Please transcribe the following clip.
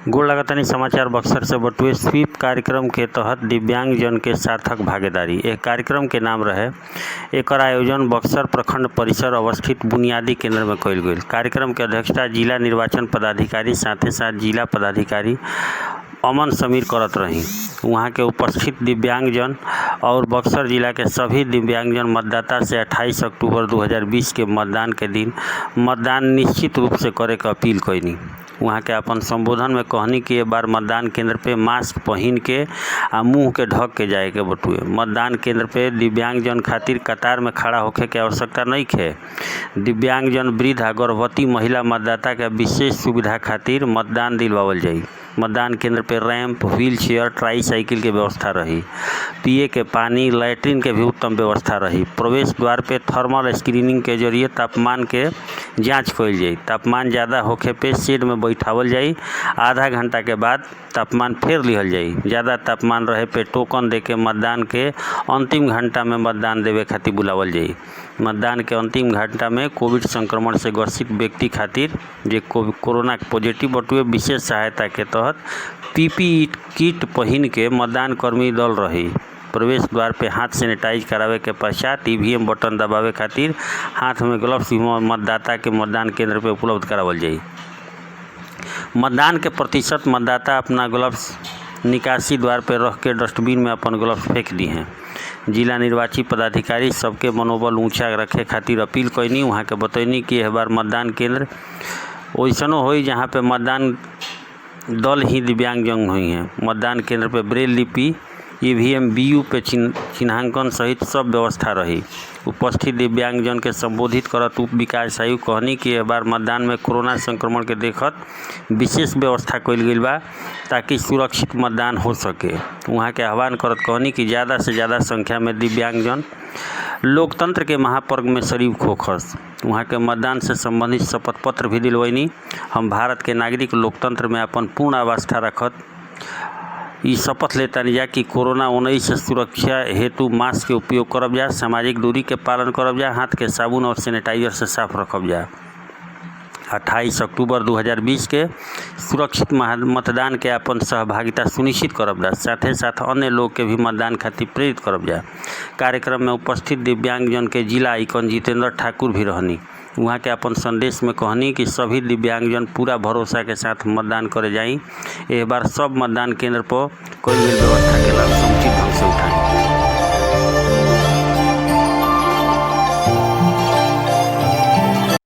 गोड़ लगतानी समाचार बक्सर से बटुए। स्वीप कार्यक्रम के तहत दिव्यांग जन के सार्थक भागीदारी। एक कार्यक्रम के नाम रहे। एकर आयोजन बक्सर प्रखंड परिसर अवस्थित बुनियादी केंद्र में कइल गइल। कार्यक्रम के अध्यक्षता जिला निर्वाचन पदाधिकारी साथे साथ जिला पदाधिकारी अमन समीर करत रही। वहाँ के उपस्थित दिव्यांगजन और बक्सर जिला के सभी दिव्यांगजन मतदाता से 28 अक्टूबर 2020 के मतदान के दिन मतदान निश्चित रूप से करे के अपील कईनी। वहाँ के अपन संबोधन में कहनी कि ये बार मतदान केंद्र पे मास्क पहन के आ मुँह के ढक के जाए के बटुए। मतदान केंद्र पे दिव्यांगजन खातिर कतार में खड़ा होखे के आवश्यकता नहीं है। दिव्यांगजन, वृद्ध आ गर्भवती महिला मतदाता के विशेष सुविधा खातिर मतदान दिलवावल जाई। मतदान केंद्र पे रैंप, व्हील चेयर, ट्राईसाइकिल के व्यवस्था रही। पिए के पानी, लैट्रिन के भी उत्तम व्यवस्था रही। प्रवेश द्वार पे थर्मल स्क्रीनिंग के जरिए तापमान के जांच कइल जाई। तापमान ज़्यादा होखे पे शेड में बैठावल जाई। आधा घंटा के बाद तापमान फेर लिहल जाई। ज़्यादा तापमान रहे पे टोकन दे के मतदान के अंतिम घंटा में मतदान देवे खातिर बुलावल जाई। मतदान के अंतिम घंटा में कोविड संक्रमण से ग्रसित व्यक्ति खातिर जे कोरोना पॉजिटिव बटुए विशेष सहायता के तहत पीपीई किट पहन के मतदान कर्मी दल रही। प्रवेश द्वार पे हाथ सैनिटाइज करावे के पश्चात ईवीएम बटन दबावे खातिर हाथ में ग्लव्स मतदाता के मतदान केंद्र पे उपलब्ध करावल जाई। मतदान के प्रतिशत मतदाता अपना ग्लव्स निकासी द्वार पे रख के डस्टबिन में अपन ग्लव्स फेंक दी हैं। जिला निर्वाची पदाधिकारी सबके मनोबल ऊंचा रखे खातिर अपील कईनी। वहाँ के बतैनी कि यह बार मतदान केंद्र वैसनो होई जहाँ पे मतदान दल ही दिव्यांगजन हुई हैं। मतदान केंद्र पे ब्रेल लिपि, ईवीएम बीयू पे चिन्हांकन सहित सब व्यवस्था रही। उपस्थित दिव्यांगजन के संबोधित करत उप विकास आयुक्त कहनी कि यह बार मतदान में कोरोना संक्रमण के देखत विशेष व्यवस्था कइल गइल बा ताकि सुरक्षित मतदान हो सके। वहाँ के आह्वान करत कहनी कि ज़्यादा से ज़्यादा संख्या में दिव्यांगजन लोकतंत्र के महापर्व में शरीक होखस। वहाँ के मतदान से संबंधित शपथ पत्र भी दिलवैनी। हम भारत के नागरिक लोकतंत्र में अपन पूर्ण आस्था रखत ई शपथ लेतानी जा कि कोरोना-19 से सुरक्षा हेतु मास्क के उपयोग करब जा, सामाजिक दूरी के पालन करब जा, हाथ के साबुन और सैनिटाइजर से साफ रखब जा। 28 अक्टूबर 2020 के सुरक्षित मतदान के अपन सहभागिता सुनिश्चित करब जा। साथे साथ अन्य लोग के भी मतदान खातिर प्रेरित करब जा। कार्यक्रम में उपस्थित दिव्यांगजन के जिला आइकन जितेंद्र ठाकुर भी रहनी। वहाँ के अपन संदेश में कहनी कि सभी दिव्यांगजन पूरा भरोसा के साथ मतदान करे जाई। एक बार सब मतदान केंद्र पर कोई भी व्यवस्था के लाभ समुचित ढंग से उठाएं।